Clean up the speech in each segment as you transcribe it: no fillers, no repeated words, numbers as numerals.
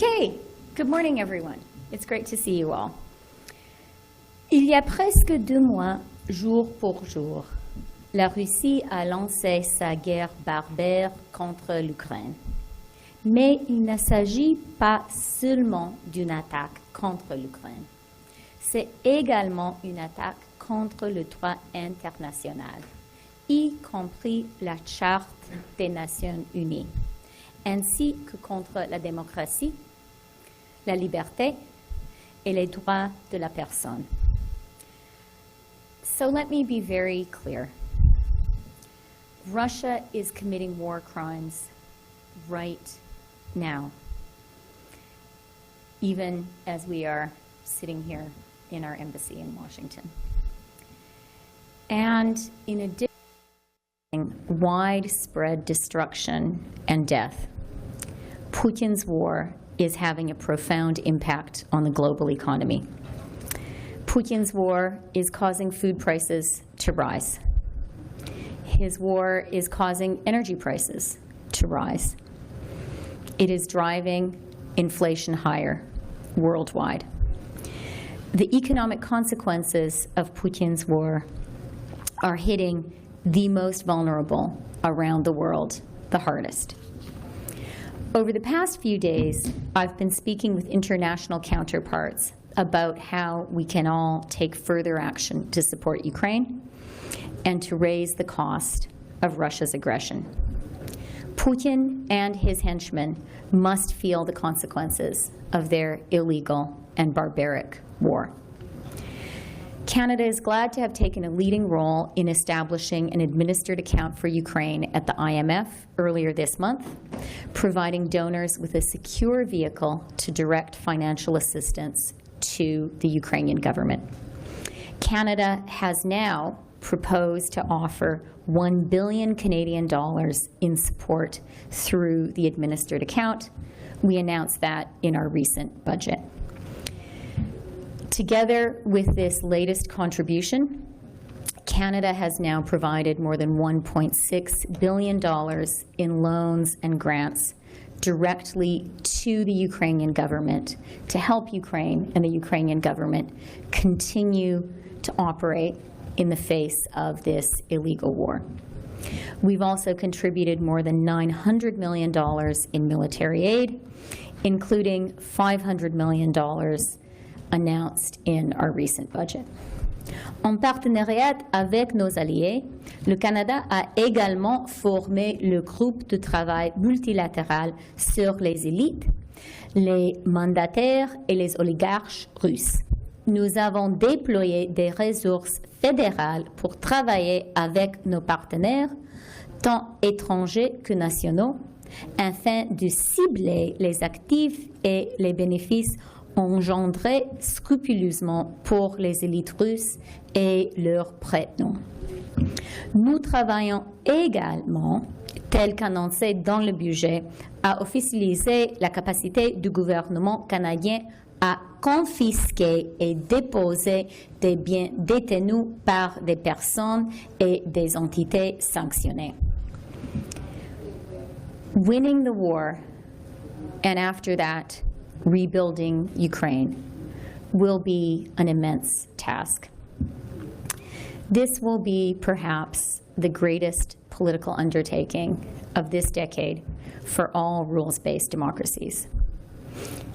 Okay, good morning everyone. It's great to see you all. Il y a presque 2 mois, jour pour jour, la Russie a lancé sa guerre barbare contre l'Ukraine. Mais il ne s'agit pas seulement d'une attaque contre l'Ukraine. C'est également une attaque contre le droit international, y compris la Charte des Nations Unies, ainsi que contre la démocratie, la liberté et les droits de la personne. So let me be very clear. Russia is committing war crimes right now, even as we are sitting here in our embassy in Washington. And in addition to widespread destruction and death, Putin's war is having a profound impact on the global economy. Putin's war is causing food prices to rise. His war is causing energy prices to rise. It is driving inflation higher worldwide. The economic consequences of Putin's war are hitting the most vulnerable around the world the hardest. Over the past few days, I've been speaking with international counterparts about how we can all take further action to support Ukraine and to raise the cost of Russia's aggression. Putin and his henchmen must feel the consequences of their illegal and barbaric war. Canada is glad to have taken a leading role in establishing an administered account for Ukraine at the IMF earlier this month, providing donors with a secure vehicle to direct financial assistance to the Ukrainian government. Canada has now proposed to offer $1 billion Canadian in support through the administered account. We announced that in our recent budget. Together with this latest contribution, Canada has now provided more than $1.6 billion in loans and grants directly to the Ukrainian government to help Ukraine and the Ukrainian government continue to operate in the face of this illegal war. We've also contributed more than $900 million in military aid, including $500 million announced in our recent budget. En partenariat avec nos alliés, le Canada a également formé le groupe de travail multilatéral sur les élites, les mandataires et les oligarches russes. Nous avons déployé des ressources fédérales pour travailler avec nos partenaires, tant étrangers que nationaux, afin de cibler les actifs et les bénéfices engendrés scrupuleusement pour les élites russes et leurs prête-noms. Nous travaillons également, tel qu'annoncé dans le budget, à officialiser la capacité du gouvernement canadien à confisquer et déposer des biens détenus par des personnes et des entités sanctionnées. Winning the war, and after that, rebuilding Ukraine, will be an immense task. This will be perhaps the greatest political undertaking of this decade for all rules-based democracies.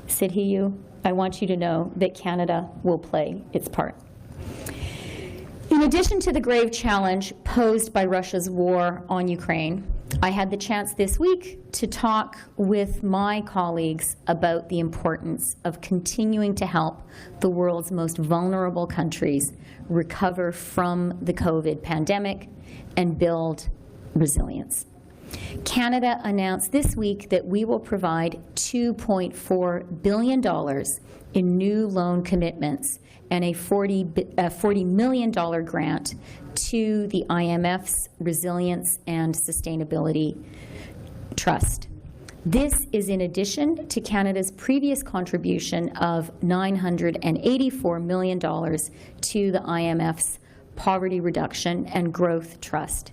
Sidhiyu, I want you to know that Canada will play its part. In addition to the grave challenge posed by Russia's war on Ukraine, I had the chance this week to talk with my colleagues about the importance of continuing to help the world's most vulnerable countries recover from the COVID pandemic and build resilience. Canada announced this week that we will provide $2.4 billion in new loan commitments and a $40 million grant to the IMF's Resilience and Sustainability Trust. This is in addition to Canada's previous contribution of $984 million to the IMF's Poverty Reduction and Growth Trust.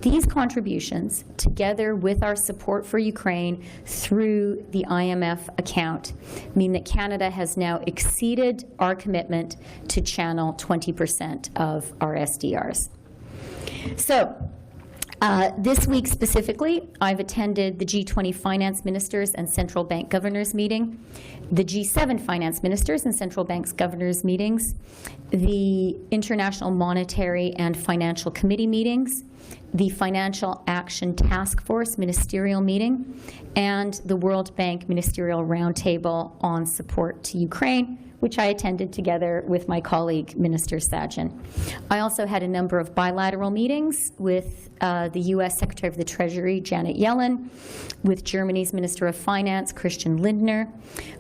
These contributions, together with our support for Ukraine through the IMF account, mean that Canada has now exceeded our commitment to channel 20% of our SDRs. So, this week specifically, I've attended the G20 finance ministers and central bank governors meeting, the G7 finance ministers and central banks governors meetings, the International Monetary and Financial Committee meetings, the Financial Action Task Force ministerial meeting, and the World Bank Ministerial Roundtable on Support to Ukraine, which I attended together with my colleague, Minister Sajjan. I also had a number of bilateral meetings with the U.S. Secretary of the Treasury, Janet Yellen, with Germany's Minister of Finance, Christian Lindner,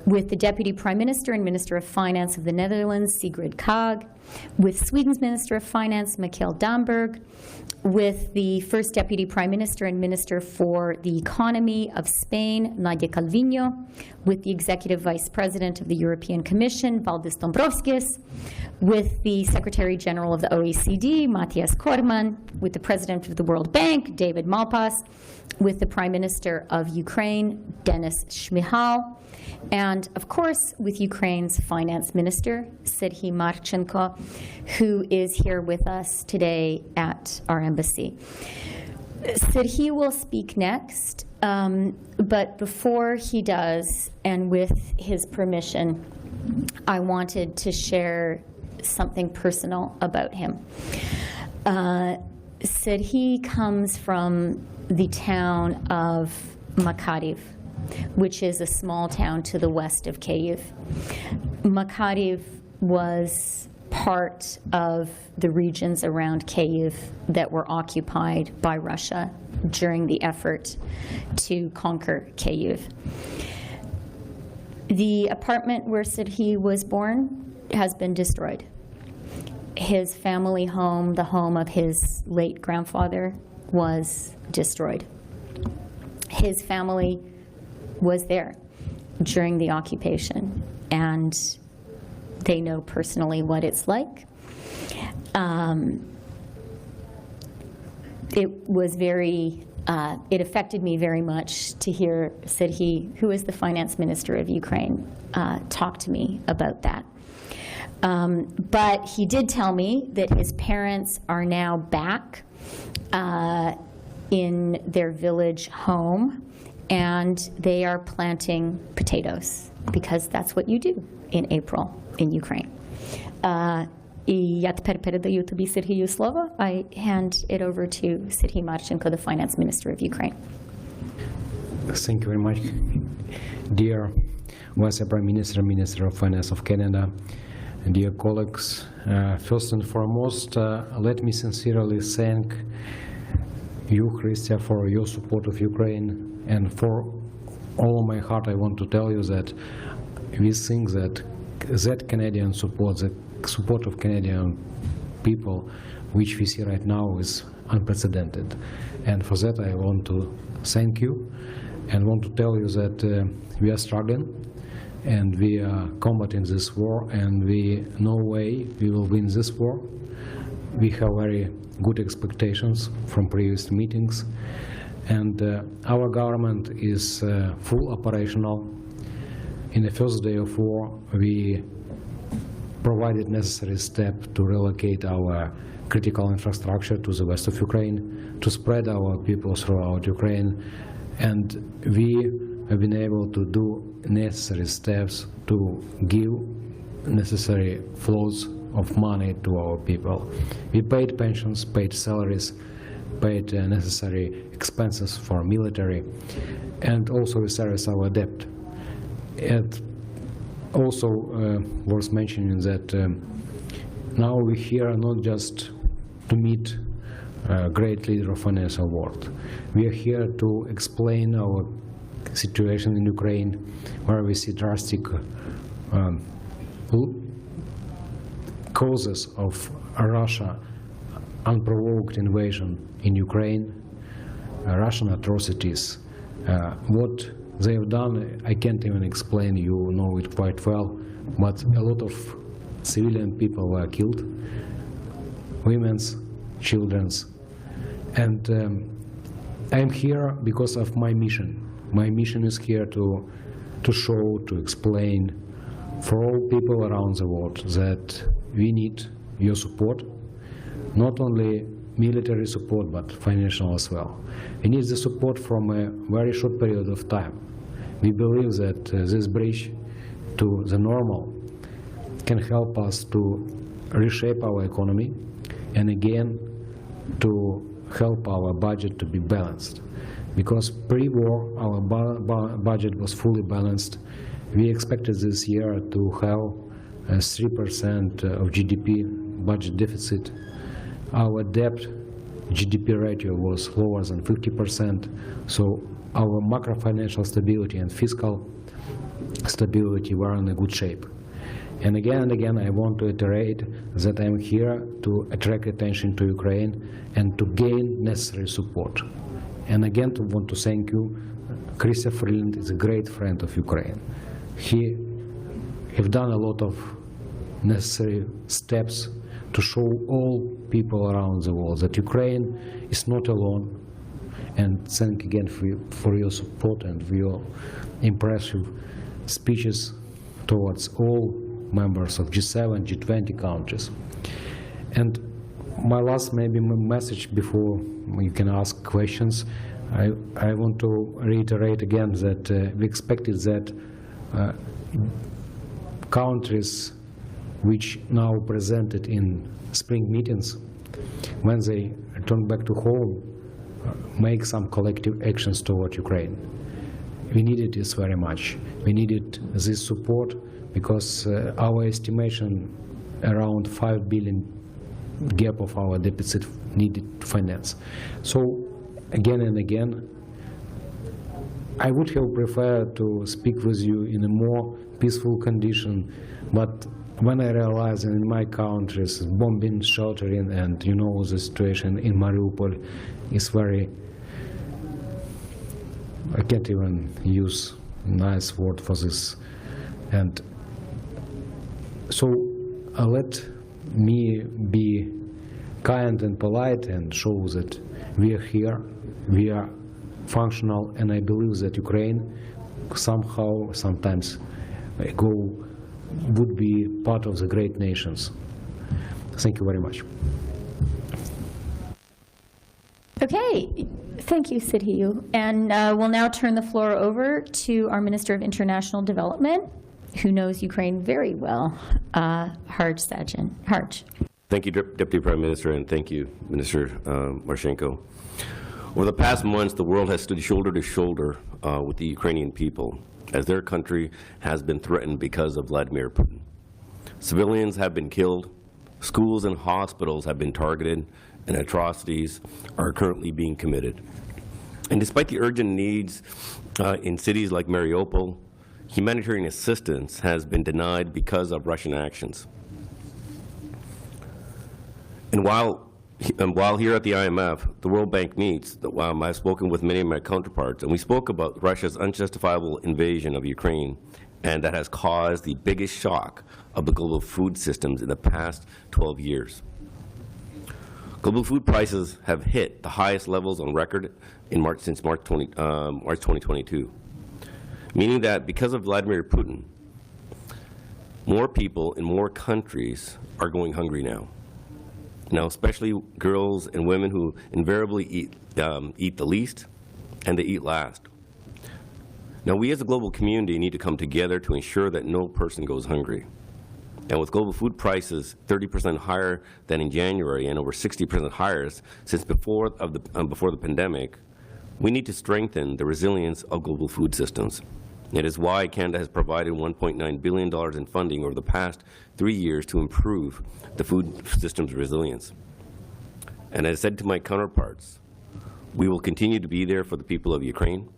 with the Deputy Prime Minister and Minister of Finance of the Netherlands, Sigrid Kaag, with Sweden's Minister of Finance, Mikael Damberg, with the First Deputy Prime Minister and Minister for the Economy of Spain, Nadia Calviño, with the Executive Vice President of the European Commission, Valdis Dombrovskis, with the Secretary General of the OECD, Matthias Korman, with the President of the World Bank, David Malpass, with the Prime Minister of Ukraine, Denis Shmyhal, and of course with Ukraine's Finance Minister, Serhiy Marchenko, who is here with us today at our embassy. Serhiy will speak next, but before he does, and with his permission, I wanted to share something personal about him. Serhiy comes from the town of Makariv, which is a small town to the west of Kyiv. Makariv was part of the regions around Kyiv that were occupied by Russia during the effort to conquer Kyiv. The apartment where Serhiy was born has been destroyed. His family home, the home of his late grandfather, was destroyed. His family was there during the occupation, and they know personally what it's like. It affected me very much to hear Serhiy, who is the finance minister of Ukraine, talk to me about that. But he did tell me that his parents are now back in their village home, and they are planting potatoes, because that's what you do in April in Ukraine. Я тепер передаю тобі, Сергію, слово. I hand it over to Serhiy Marchenko, the Finance Minister of Ukraine. Thank you very much, dear Vice Prime Minister, Minister of Finance of Canada, dear colleagues. First and foremost, let me sincerely thank you, Chrystia, for your support of Ukraine, and for all of my heart I want to tell you that we think that Canadian support, the support of Canadian people, which we see right now, is unprecedented. And for that I want to thank you, and want to tell you that we are struggling, and we are combating this war, and no way we will win this war. We have very good expectations from previous meetings, and our government is full operational. In the first day of war, we provided necessary step to relocate our critical infrastructure to the west of Ukraine, to spread our people throughout Ukraine, and we have been able to do necessary steps to give necessary flows of money to our people. We paid pensions, paid salaries, paid necessary expenses for military, and also we service our debt. It also worth mentioning that now we're here not just to meet a great leader of financial world. We are here to explain our situation in Ukraine, where we see drastic causes of Russia unprovoked invasion in Ukraine, Russian atrocities. What they have done, I can't even explain, you know it quite well, but a lot of civilian people were killed, women's, children's, And I'm here because of my mission. My mission is here to show, to explain for all people around the world that we need your support, not only military support, but financial as well. We need the support from a very short period of time. We believe that this bridge to the normal can help us to reshape our economy and again to help our budget to be balanced. Because pre-war our budget was fully balanced. We expected this year to have a 3% of GDP budget deficit. Our debt GDP ratio was lower than 50%, so our macro-financial stability and fiscal stability were in a good shape. And again, I want to iterate that I'm here to attract attention to Ukraine and to gain necessary support. And again, I want to thank you. Chrystia Freeland is a great friend of Ukraine. He have done a lot of necessary steps to show all people around the world that Ukraine is not alone. And thank again for your support and for your impressive speeches towards all members of G7, G20 countries. And my last maybe message before you can ask questions, I want to reiterate again that we expected that countries which now presented in spring meetings, when they return back to home, make some collective actions toward Ukraine. We needed this very much. We needed this support because our estimation around 5 billion gap of our deficit needed finance. So again and again, I would have preferred to speak with you in a more peaceful condition, but when I realized that in my countries, bombing, sheltering, and you know the situation in Mariupol is very, I can't even use a nice word for this. And so let me be kind and polite and show that we are here, we are functional, and I believe that Ukraine somehow, sometimes would be part of the great nations. Thank you very much. Okay, thank you, Serhiy. And we'll now turn the floor over to our Minister of International Development, who knows Ukraine very well, Harj Sajjan. Harj. Thank you, Deputy Prime Minister, and thank you, Minister Marchenko. Over the past months, the world has stood shoulder to shoulder with the Ukrainian people, as their country has been threatened because of Vladimir Putin. Civilians have been killed, schools and hospitals have been targeted, and atrocities are currently being committed. And despite the urgent needs in cities like Mariupol, humanitarian assistance has been denied because of Russian actions. And while here at the IMF, the World Bank meets, I've spoken with many of my counterparts, and we spoke about Russia's unjustifiable invasion of Ukraine, and that has caused the biggest shock of the global food systems in the past 12 years. Global food prices have hit the highest levels on record in since March 2022, meaning that because of Vladimir Putin, more people in more countries are going hungry now. Now, especially girls and women who invariably eat the least and they eat last. Now, we as a global community need to come together to ensure that no person goes hungry. And with global food prices 30% higher than in January and over 60% higher since before the pandemic, we need to strengthen the resilience of global food systems. It is why Canada has provided $1.9 billion in funding over the past 3 years to improve the food system's resilience. And as I said to my counterparts, we will continue to be there for the people of Ukraine,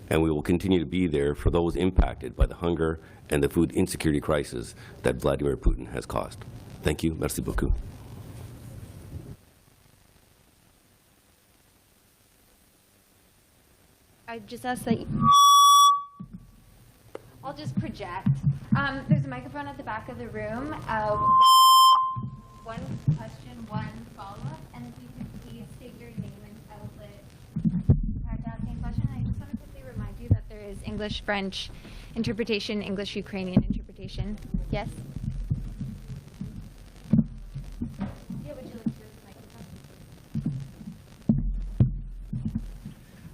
and we will continue to be there for those impacted by the hunger and the food insecurity crisis that Vladimir Putin has caused. Thank you. Merci beaucoup. I just ask that I'll just project. There's a microphone at the back of the room. One question, one follow-up, and if you could please state your name and is English, French interpretation, English, Ukrainian interpretation. Yes?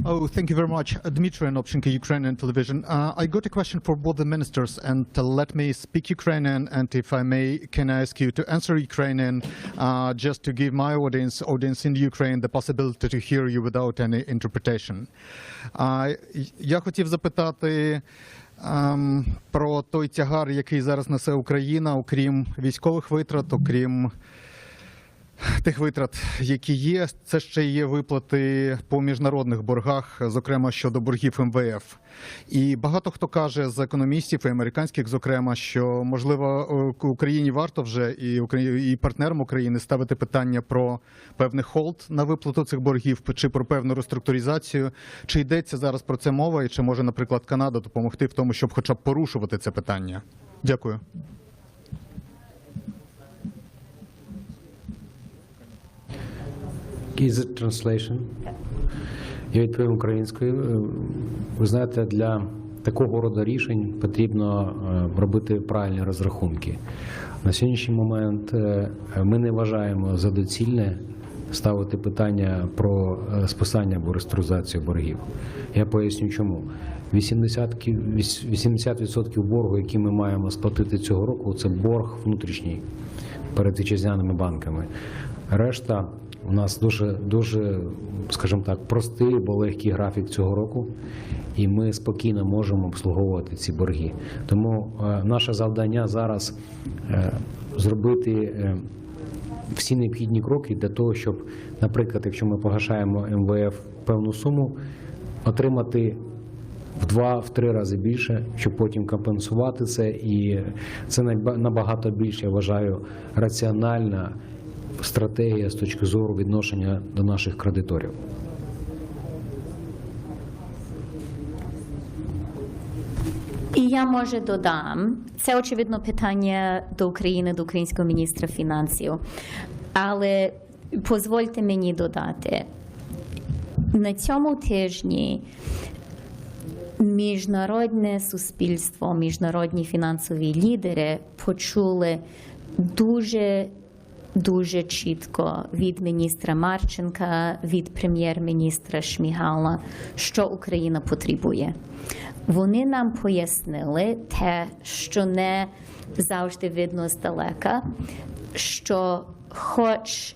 Oh, thank you very much. Dmitry Anopchenko, Ukrainian television. I got a question for both the ministers, and let me speak Ukrainian, and if I may, can I ask you to answer Ukrainian, just to give my audience in Ukraine the possibility to hear you without any interpretation. Я хотів запитати про той тягар, який зараз несе Україна, окрім військових витрат, окрім тих витрат, які є, це ще є виплати по міжнародних боргах, зокрема щодо боргів МВФ. І багато хто каже з економістів, і американських, зокрема, що, можливо, Україні варто вже і партнерам України ставити питання про певний холд на виплату цих боргів, чи про певну реструктуризацію. Чи йдеться зараз про це мова, і чи може, наприклад, Канада допомогти в тому, щоб хоча б порушувати це питання? Дякую. Is it translation? Я відповім українською. Ви знаєте, для такого роду рішень потрібно робити правильні розрахунки. На сьогоднішній момент ми не вважаємо за доцільне ставити питання про списання або реструктуризацію боргів. Я поясню чому. 80% боргу, який ми маємо сплатити цього року, це борг внутрішній перед вітчизняними банками. Решта у нас дуже, скажімо так, простий, бо легкий графік цього року, і ми спокійно можемо обслуговувати ці борги. Тому наше завдання зараз зробити всі необхідні кроки для того, щоб, наприклад, якщо ми погашаємо МВФ певну суму, отримати в 2-3 рази більше, щоб потім компенсувати це. І це набагато більше, я вважаю, раціональна стратегія з точки зору відношення до наших кредиторів. І я, може, додам, це, очевидно, питання до України, до українського міністра фінансів. Але дозвольте мені додати, на цьому тижні міжнародне суспільство, міжнародні фінансові лідери почули дуже чітко від міністра Марченка, від прем'єр-міністра Шмигаля, що Україна потребує. Вони нам пояснили те, що не завжди видно здалека, що хоч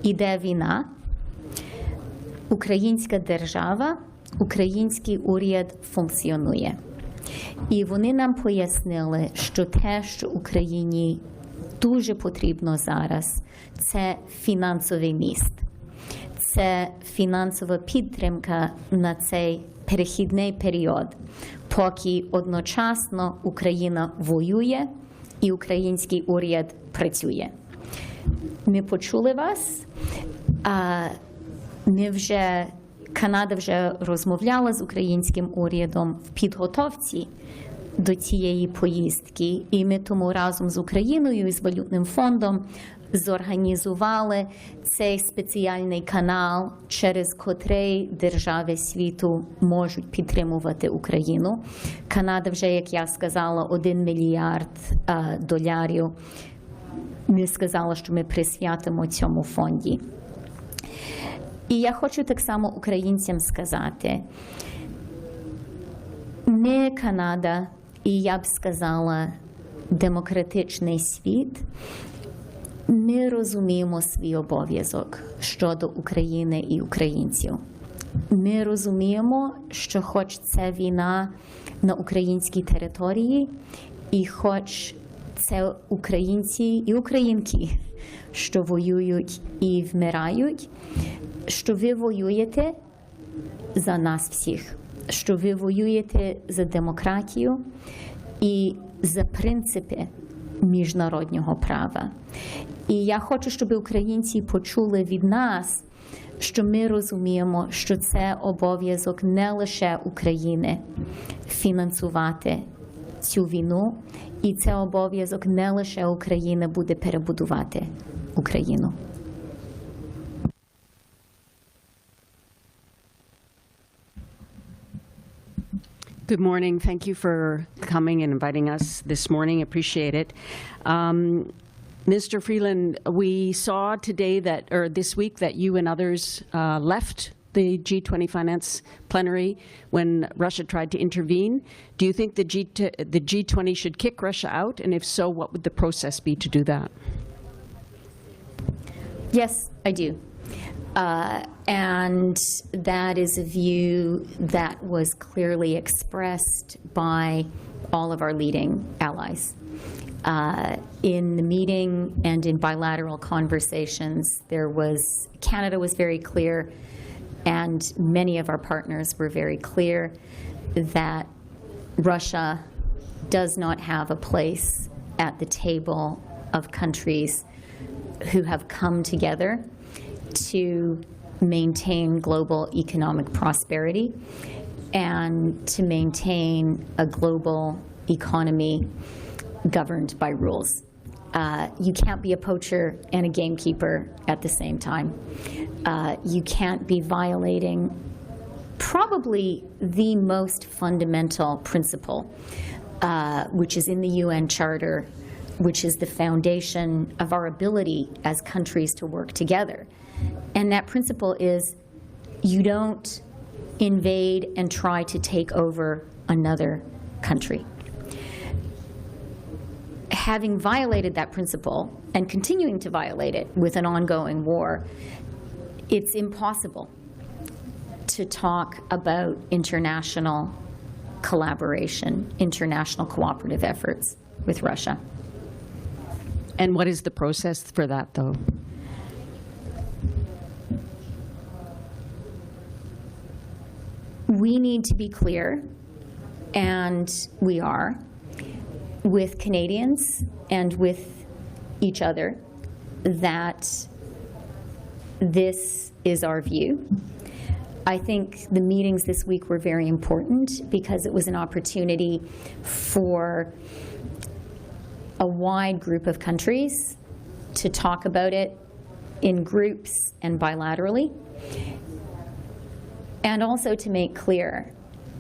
іде війна, українська держава, український уряд функціонує. І вони нам пояснили, що те, що Україні дуже потрібно зараз, це фінансовий міст. Це фінансова підтримка на цей перехідний період, поки одночасно Україна воює і український уряд працює. Ми почули вас, Канада вже розмовляла з українським урядом в підготовці до цієї поїздки, і ми тому разом з Україною і з Валютним фондом зорганізували цей спеціальний канал, через котрий держави світу можуть підтримувати Україну. Канада вже, як я сказала, $1 мільярд. Ми сказали, що ми присвятимо цьому фонді. І я хочу так само українцям сказати, ми, Канада, і я б сказала, демократичний світ, ми розуміємо свій обов'язок щодо України і українців. Ми розуміємо, що хоч це війна на українській території, і хоч це українці і українки, що воюють і вмирають, що ви воюєте за нас всіх, що ви воюєте за демократію і за принципи міжнародного права. І я хочу, щоб українці почули від нас, що ми розуміємо, що це обов'язок не лише України фінансувати цю війну, і це обов'язок не лише України буде перебудувати Україну. Good morning. Thank you for coming and inviting us this morning. Appreciate it. Mr. Freeland, we saw today that, or this week, that you and others left the G20 finance plenary when Russia tried to intervene. Do you think the G20 should kick Russia out? And if so, what would the process be to do that? Yes, I do. And that is a view that was clearly expressed by all of our leading allies. In the meeting and in bilateral conversations, Canada was very clear, and many of our partners were very clear that Russia does not have a place at the table of countries who have come together to maintain global economic prosperity and to maintain a global economy governed by rules. You can't be a poacher and a gamekeeper at the same time. You can't be violating probably the most fundamental principle, which is in the UN Charter, which is the foundation of our ability as countries to work together. And that principle is you don't invade and try to take over another country. Having violated that principle and continuing to violate it with an ongoing war, it's impossible to talk about international collaboration, international cooperative efforts with Russia. And what is the process for that, though? We need to be clear, and we are, with Canadians and with each other, that this is our view. I think the meetings this week were very important because it was an opportunity for a wide group of countries to talk about it in groups and bilaterally, and also to make clear,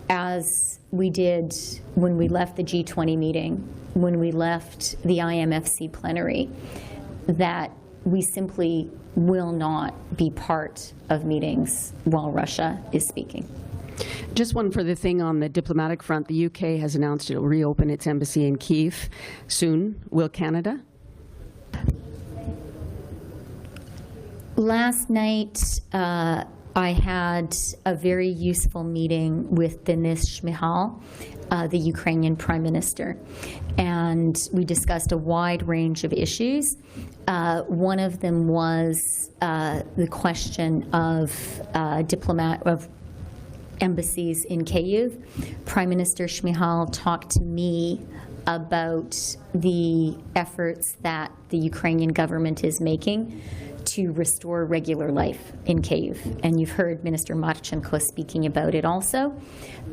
as we did when we left the G20 meeting, when we left the IMFC plenary, that we simply will not be part of meetings while Russia is speaking. Just one further thing on the diplomatic front. The UK has announced it will reopen its embassy in Kyiv soon. Will Canada? Last night, I had a very useful meeting with Denis Shmyhal, the Ukrainian Prime Minister, and we discussed a wide range of issues. One of them was the question of embassies in Kyiv. Prime Minister Shmyhal talked to me about the efforts that the Ukrainian government is making to restore regular life in Kyiv. And you've heard Minister Marchenko speaking about it also.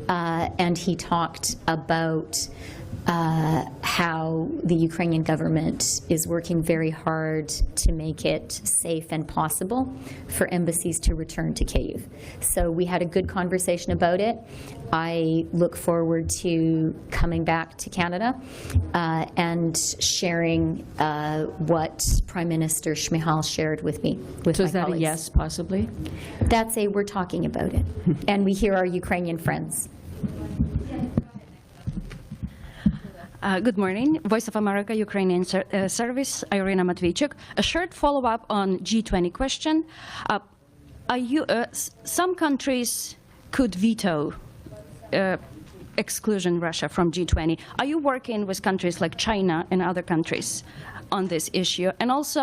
And he talked about how the Ukrainian government is working very hard to make it safe and possible for embassies to return to Kyiv. So we had a good conversation about it. I look forward to coming back to Canada and sharing what Prime Minister Shmyhal shared with me, with So my is that colleagues. a yes, possibly? That's a we're talking about it. And we hear our Ukrainian friends. Good morning. Voice of America, Ukrainian Service, Irina Matveychuk. A short follow-up on G20 question. Some countries could veto exclusion Russia from G20. Are you working with countries like China and other countries on this issue? And also,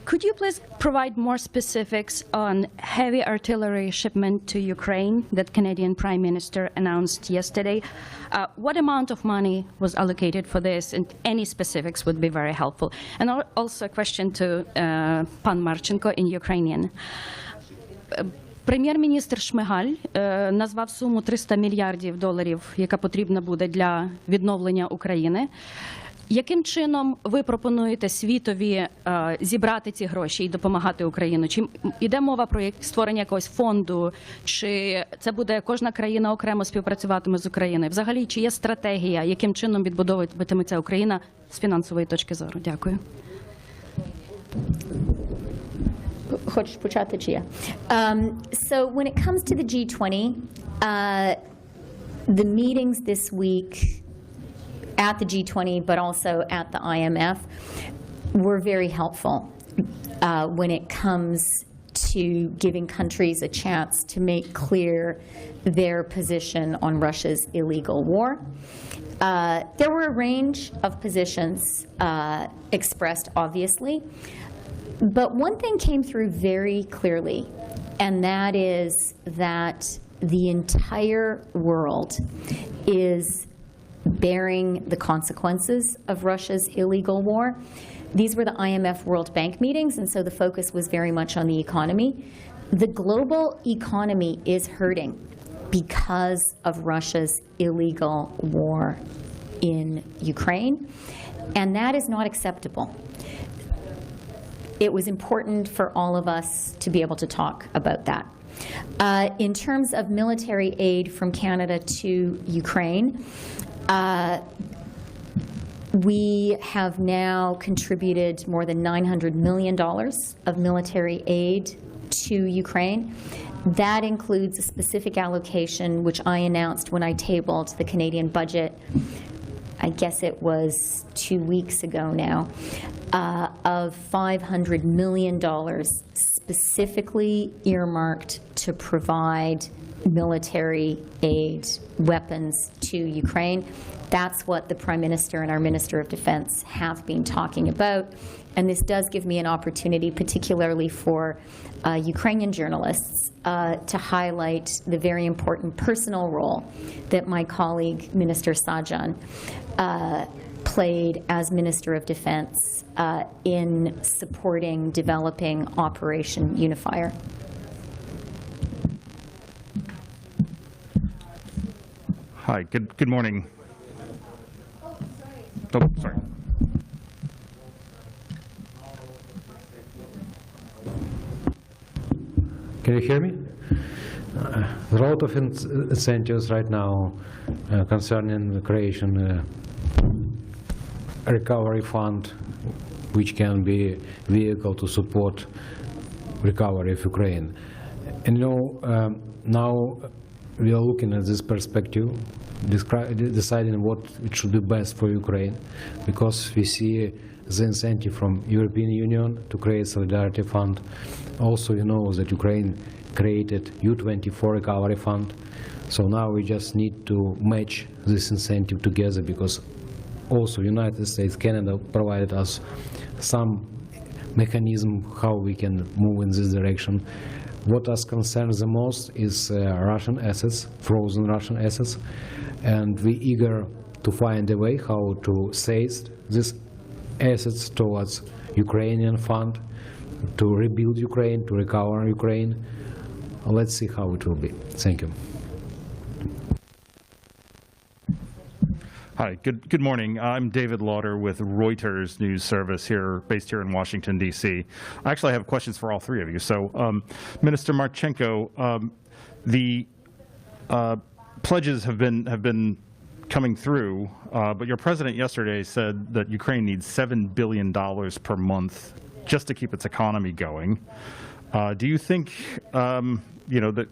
could you please provide more specifics on heavy artillery shipment to Ukraine that Canadian Prime Minister announced yesterday? What amount of money was allocated for this? And any specifics would be very helpful. And also a question to Pan Marchenko in Ukrainian. Прем'єр-міністр Шмигаль назвав суму $300 мільярдів, яка потрібна буде для відновлення України. Яким чином ви пропонуєте світові зібрати ці гроші і допомагати Україні? Чи йде мова про створення якогось фонду, чи це буде кожна країна окремо співпрацюватиме з Україною? Взагалі, чи є стратегія, яким чином відбудовуватиметься Україна з фінансової точки зору? Дякую. Хочеш почати чи я? So when it comes to the G20, the meetings this week at the G20, but also at the IMF, were very helpful when it comes to giving countries a chance to make clear their position on Russia's illegal war. There were a range of positions expressed, obviously, but one thing came through very clearly, and that is that the entire world is bearing the consequences of Russia's illegal war. These were the IMF World Bank meetings, and so the focus was very much on the economy. The global economy is hurting because of Russia's illegal war in Ukraine, and that is not acceptable. It was important for all of us to be able to talk about that. In terms of military aid from Canada to Ukraine, we have now contributed more than $900 million of military aid to Ukraine. That includes a specific allocation, which I announced when I tabled the Canadian budget, I guess it was 2 weeks ago now, of $500 million specifically earmarked to provide military aid, weapons to Ukraine. That's what the Prime Minister and our Minister of Defense have been talking about. And this does give me an opportunity, particularly for Ukrainian journalists, to highlight the very important personal role that my colleague, Minister Sajan, played as Minister of Defense in supporting developing Operation Unifier. Hi, good morning. Oh, sorry. Can you hear me? There are a lot of incentives right now concerning the creation a recovery fund, which can be a vehicle to support recovery of Ukraine. And now we are looking at this perspective, deciding what it should be best for Ukraine, because we see the incentive from European Union to create solidarity fund. Also, you know that Ukraine created U-24 recovery fund. So now we just need to match this incentive together, because also United States, Canada provided us some mechanism how we can move in this direction. What us concerns the most is Russian assets, frozen Russian assets, and we're eager to find a way how to seize these assets towards Ukrainian fund, to rebuild Ukraine, to recover Ukraine. Let's see how it will be. Thank you. Hi, good morning. I'm David Lauder with Reuters News Service based here in Washington, D.C. I actually have questions for all three of you. So, Minister Marchenko, the pledges have been coming through, but your president yesterday said that Ukraine needs $7 billion per month just to keep its economy going. Do you think, that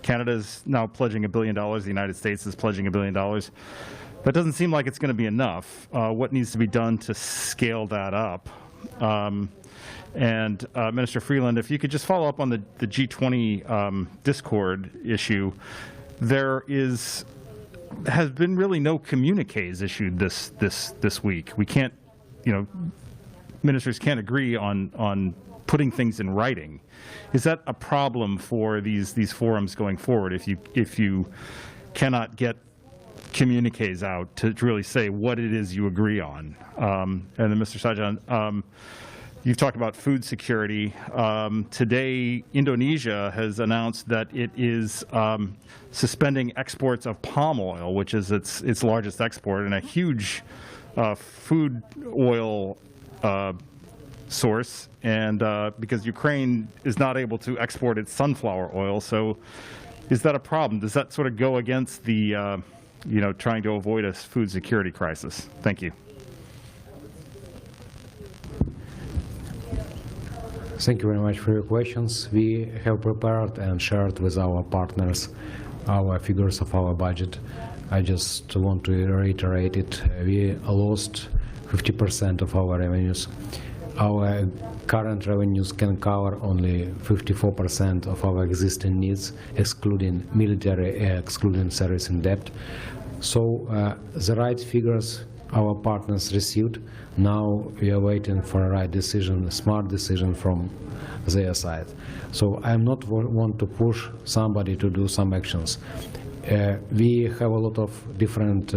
Canada is now pledging $1 billion, the United States is pledging $1 billion? That doesn't seem like it's going to be enough. What needs to be done to scale that up? And Minister Freeland, if you could just follow up on the G20 discord issue, there has been really no communiques issued this week. We can't, ministers can't agree on putting things in writing. Is that a problem for these forums going forward? If you cannot get communiques out to really say what it is you agree on. And then Mr. Sajan, you've talked about food security. Today, Indonesia has announced that it is suspending exports of palm oil, which is its largest export, and a huge food oil source, and because Ukraine is not able to export its sunflower oil. So is that a problem? Does that sort of go against the, trying to avoid a food security crisis? Thank you. Thank you very much for your questions. We have prepared and shared with our partners our figures of our budget. I just want to reiterate it. We lost 50% of our revenues. Our current revenues can cover only 54% of our existing needs, excluding military, excluding service and debt. So the right figures our partners received. Now we are waiting for a right decision, a smart decision from their side. So I am not want to push somebody to do some actions. We have a lot of different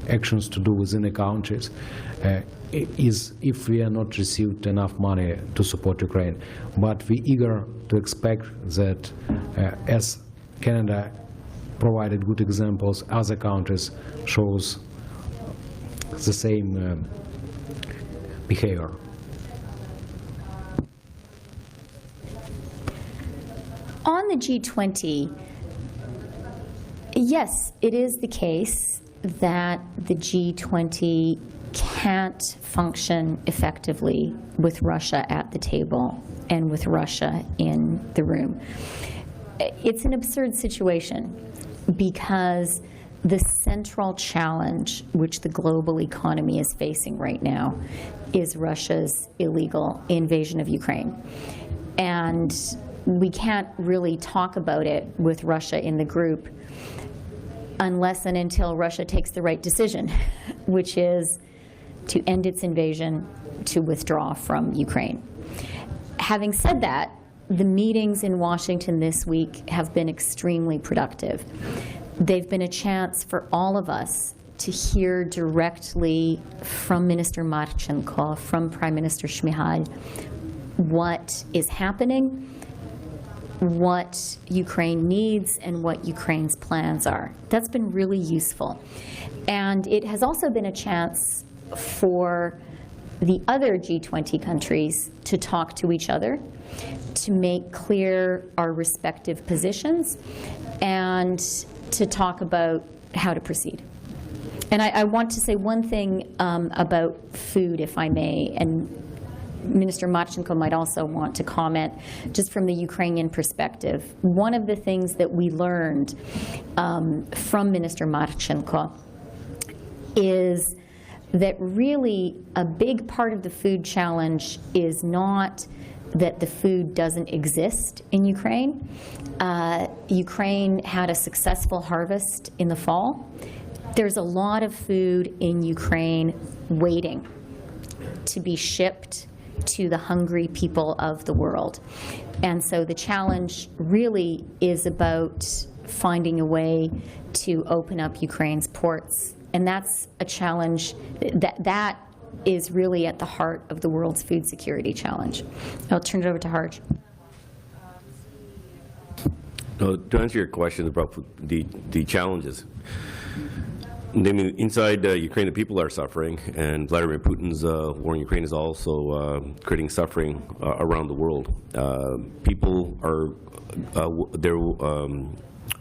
actions to do within the countries. Is if we are not received enough money to support Ukraine, but we eager to expect that as Canada provided good examples, other countries shows the same behavior. On the G20, yes, it is the case that the G20 can't function effectively with Russia at the table and with Russia in the room. It's an absurd situation because the central challenge which the global economy is facing right now is Russia's illegal invasion of Ukraine. And we can't really talk about it with Russia in the group unless and until Russia takes the right decision, which is to end its invasion, to withdraw from Ukraine. Having said that, the meetings in Washington this week have been extremely productive. They've been a chance for all of us to hear directly from Minister Marchenko, from Prime Minister Shmyhal, what is happening, what Ukraine needs, and what Ukraine's plans are. That's been really useful. And it has also been a chance for the other G20 countries to talk to each other, to make clear our respective positions, and to talk about how to proceed. And I want to say one thing about food, if I may, and Minister Marchenko might also want to comment just from the Ukrainian perspective. One of the things that we learned from Minister Marchenko is that really a big part of the food challenge is not that the food doesn't exist in Ukraine. Ukraine had a successful harvest in the fall. There's a lot of food in Ukraine waiting to be shipped to the hungry people of the world. And so the challenge really is about finding a way to open up Ukraine's ports. And that's a challenge that is really at the heart of the world's food security challenge. I'll turn it over to Harj. To answer your question about the challenges, I mean, inside Ukraine, the people are suffering, and Vladimir Putin's war in Ukraine is also creating suffering around the world. People are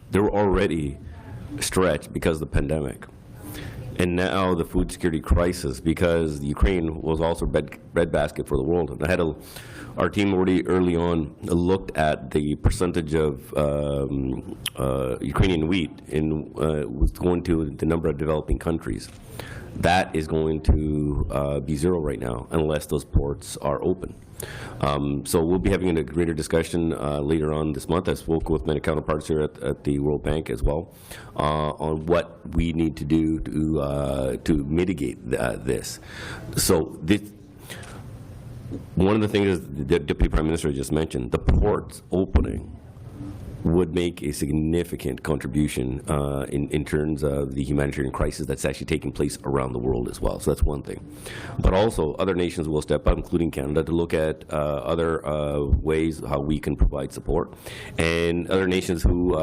they were already stretched because of the pandemic. And now the food security crisis, because Ukraine was also breadbasket for the world. And I had our team already early on looked at the percentage of Ukrainian wheat was going to the number of developing countries. That is going to be zero right now unless those ports are open. So we'll be having a greater discussion later on this month. I spoke with many counterparts here at the World Bank as well on what we need to do to mitigate this. So one of the things the Deputy Prime Minister just mentioned, the ports opening would make a significant contribution in terms of the humanitarian crisis that's actually taking place around the world as well. So that's one thing. But also, other nations will step up, including Canada, to look at other ways how we can provide support. And other nations who,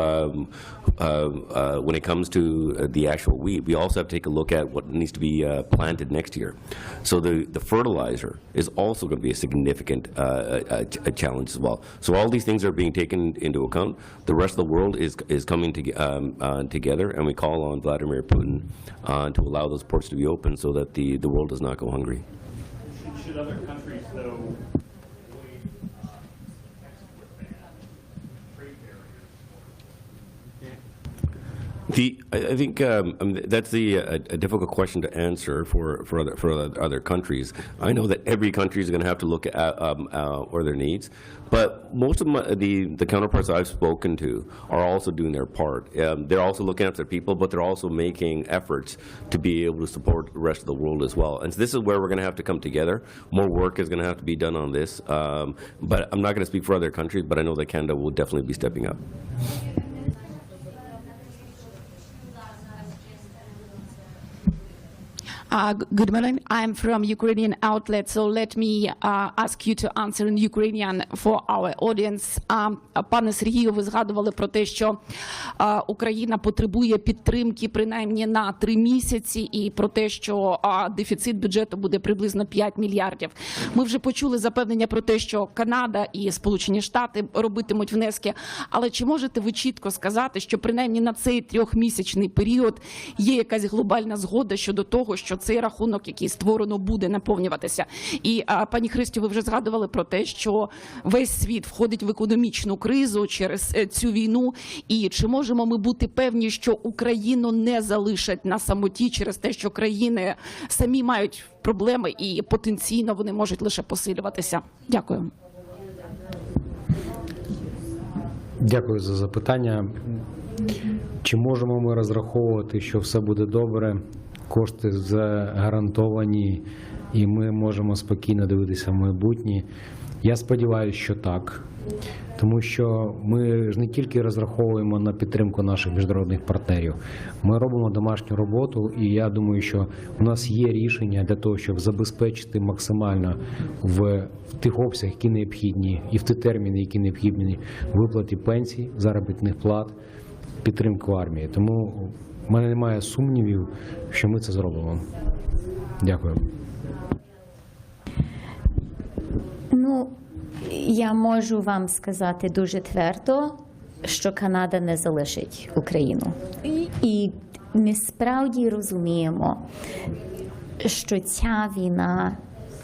when it comes to the actual wheat, we also have to take a look at what needs to be planted next year. So the fertilizer is also going to be a significant a challenge as well. So all these things are being taken into account. The rest of the world is coming together, and we call on Vladimir Putin to allow those ports to be open so that the world does not go hungry. Should other countries, though, I think that's a difficult question to answer for other countries. I know that every country is going to have to look at or their needs, but most of the counterparts I've spoken to are also doing their part. They're also looking after their people, but they're also making efforts to be able to support the rest of the world as well. And so this is where we're going to have to come together. More work is going to have to be done on this, but I'm not going to speak for other countries, but I know that Canada will definitely be stepping up. Good morning. I'm from Ukrainian outlet, so let me ask you to answer in Ukrainian for our audience. Пане Сергію, ви згадували про те, що Україна потребує підтримки принаймні на 3 місяці і про те, що дефіцит бюджету буде приблизно 5 мільярдів. Ми вже почули запевнення про те, що Канада і Сполучені Штати робитимуть внески, але чи можете ви чітко сказати, що принаймні на цей 3-місячний період є якась глобальна згода щодо того, що цей рахунок, який створено, буде наповнюватися? І, пані Христю, ви вже згадували про те, що весь світ входить в економічну кризу через цю війну. І чи можемо ми бути певні, що Україну не залишать на самоті через те, що країни самі мають проблеми і потенційно вони можуть лише посилюватися? Дякую. Дякую за запитання. Чи можемо ми розраховувати, що все буде добре? Кошти загарантовані, і ми можемо спокійно дивитися в майбутнє. Я сподіваюся, що так. Тому що ми ж не тільки розраховуємо на підтримку наших міжнародних партнерів, ми робимо домашню роботу, і я думаю, що у нас є рішення для того, щоб забезпечити максимально в тих обсягах, які необхідні, і в ті терміни, які необхідні виплаті пенсій, заробітних плат, підтримку армії. Тому в мене немає сумнівів, що ми це зробимо. Дякую. Ну, я можу вам сказати дуже твердо, що Канада не залишить Україну. І ми справді розуміємо, що ця війна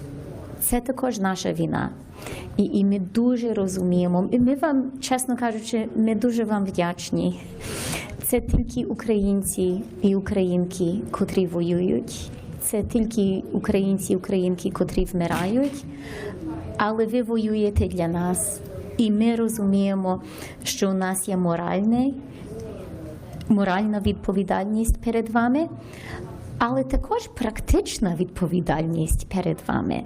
– це також наша війна. І ми дуже розуміємо, і ми вам, чесно кажучи, ми дуже вам вдячні. Це тільки українці і українки, котрі воюють. Це тільки українці і українки, котрі вмирають. Але ви воюєте для нас. І ми розуміємо, що у нас є моральна відповідальність перед вами, але також практична відповідальність перед вами.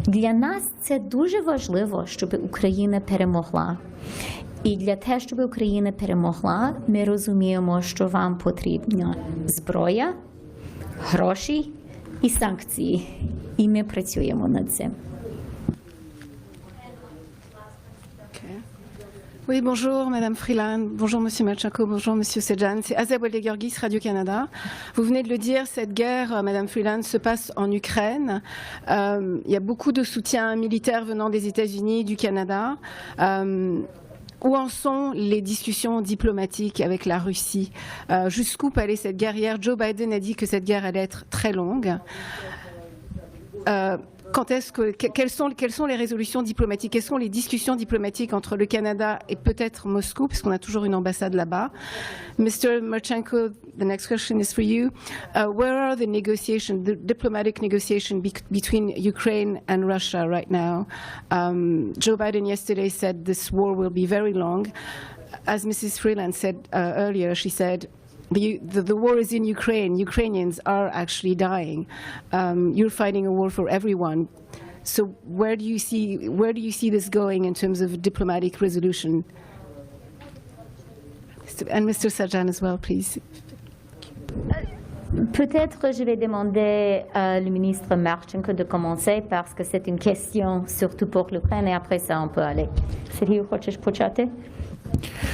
Для нас це дуже важливо, щоб Україна перемогла. І для того, щоб Україна перемогла, ми розуміємо, що вам потрібна зброя, гроші і санкції. І ми працюємо над цим. Oui, bonjour Madame Freeland, bonjour Monsieur Marchenko, bonjour Monsieur Sejan. C'est Azab Weldegergis, Radio-Canada. Vous venez de le dire, cette guerre, Madame Freeland, se passe en Ukraine. Il y a beaucoup de soutien militaire venant des États-Unis, du Canada. Où en sont les discussions diplomatiques avec la Russie? Jusqu'où peut aller cette guerre? Hier, Joe Biden a dit que cette guerre allait être très longue. Quelles sont les résolutions diplomatiques? Quelles sont les discussions diplomatiques entre le Canada et peut-être Moscou, parce qu'on a toujours une ambassade là-bas? Mr. Marchenko, the next question is for you. Where are the negotiations, the diplomatic negotiations between Ukraine and Russia right now? Joe Biden yesterday said this war will be very long. As Mrs. Freeland said earlier, she said, the war is in Ukraine. Ukrainians are actually dying. You're fighting a war for everyone. So where do you see this going in terms of diplomatic resolution? Mr. Sajan as well, please. Peut-être je vais demander au ministre Marchenko de commencer parce que c'est une question surtout pour l'Ukraine et après ça on peut aller. Сергій, хочеш почати?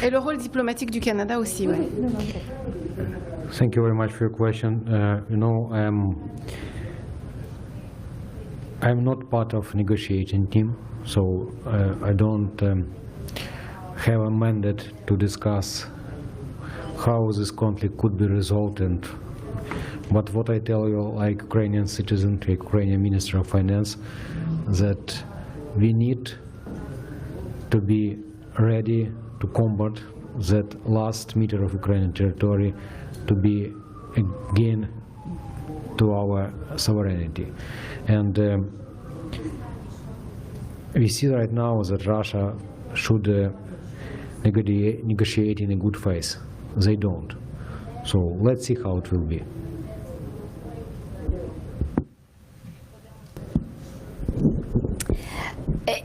Et le rôle diplomatique du Canada aussi, oui. Thank you very much for your question. I'm not part of negotiating team, so I don't have a mandate to discuss how this conflict could be resolved. But what I tell you, like Ukrainian citizen, to Ukrainian Minister of Finance, that we need to be ready to combat that last meter of Ukrainian territory to be again to our sovereignty. And we see right now that Russia should negotiate in a good faith. They don't. So let's see how it will be.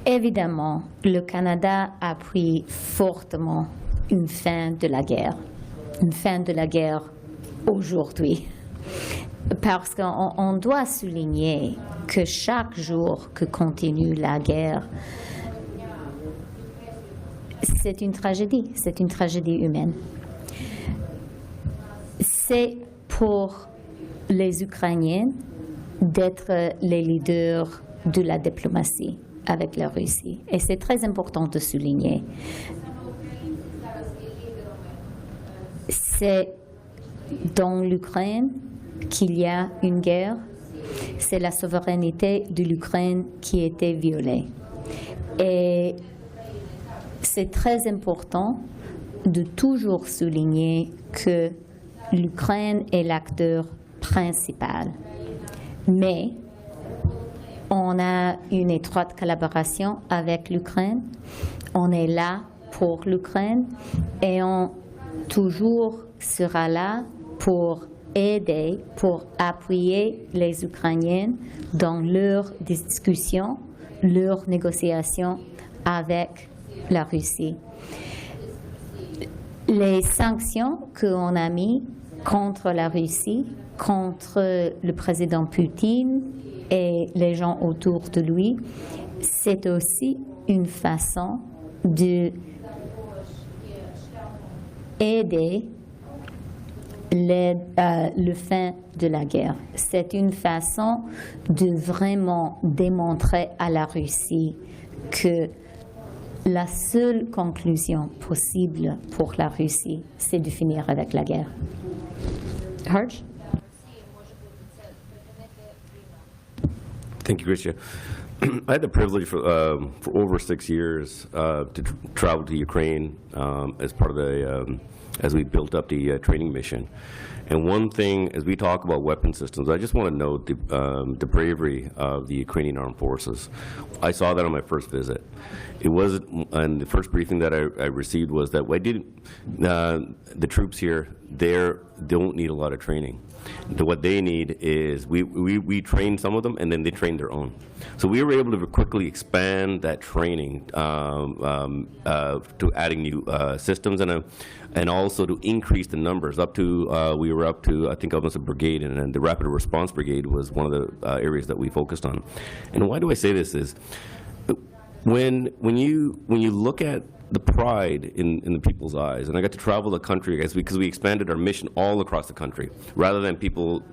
Évidemment, le Canada appuie fortement une fin de la guerre aujourd'hui. Parce qu'on doit souligner que chaque jour que continue la guerre, c'est une tragédie humaine. C'est pour les Ukrainiens d'être les leaders de la diplomatie avec la Russie. Et c'est très important de souligner. C'est dans l'Ukraine qu'il y a une guerre. C'est la souveraineté de l'Ukraine qui a été violée. Et c'est très important de toujours souligner que l'Ukraine est l'acteur principal. Mais on a une étroite collaboration avec l'Ukraine. On est là pour l'Ukraine et on toujours sera là pour aider, pour appuyer les Ukrainiens dans leurs discussions, leurs négociations avec la Russie. Les sanctions qu'on a mises contre la Russie, contre le président Poutine et les gens autour de lui, c'est aussi une façon d'aider le fin de la guerre. C'est une façon de vraiment démontrer à la Russie que la seule conclusion possible pour la Russie, c'est de finir avec la guerre. Harsh? Thank you, Chrystia. I had the privilege for over 6 years to travel to Ukraine as part of the, as we built up the training mission. And one thing, as we talk about weapon systems, I just want to note the bravery of the Ukrainian armed forces. I saw that on my first visit. It was, and the first briefing that I received was that the troops here, they don't need a lot of training. What they need is, we train some of them and then they train their own. So we were able to quickly expand that training to adding new systems and also to increase the numbers up to, we were up to, I think, almost a brigade, and the Rapid Response Brigade was one of the areas that we focused on. And why do I say this is, when you look at the pride in the people's eyes, and I got to travel the country because we expanded our mission all across the country. Rather than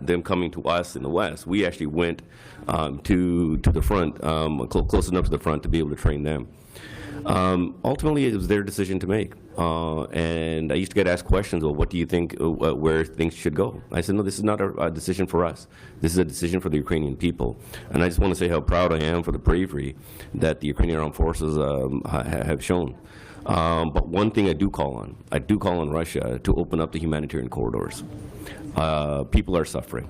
them coming to us in the West, we actually went to the front, close enough to the front to be able to train them. Ultimately, it was their decision to make. And I used to get asked questions, well, what do you think, where things should go? I said, no, this is not a decision for us. This is a decision for the Ukrainian people. And I just want to say how proud I am for the bravery that the Ukrainian armed forces have shown. But one thing I do call on Russia to open up the humanitarian corridors. People are suffering.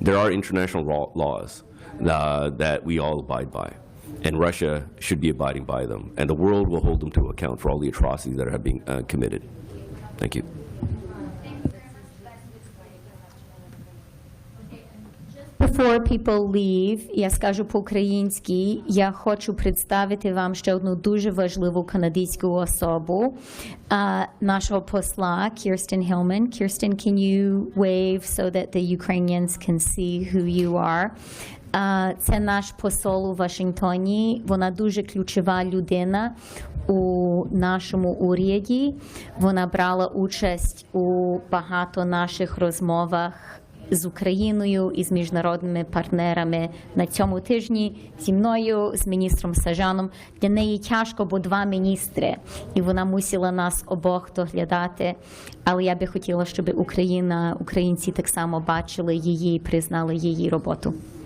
There are international laws that we all abide by. And Russia should be abiding by them. And the world will hold them to account for all the atrocities that are being committed. Thank you. before people leave, я скажу по-українськи, я хочу представити вам ще одну дуже важливу канадську особу, нашого посла Kirsten Hillman. Kirsten, can you wave so that the Ukrainians can see who you are? Це наш посол у Вашингтоні. Вона дуже ключова людина у нашому уряді. Вона брала участь у багато наших розмовах з Україною і з міжнародними партнерами на цьому тижні, зі мною, з міністром Сажаном. Для неї тяжко, бо два міністри, і вона мусила нас обох доглядати. Але я би хотіла, щоб українці так само бачили її і признали її роботу.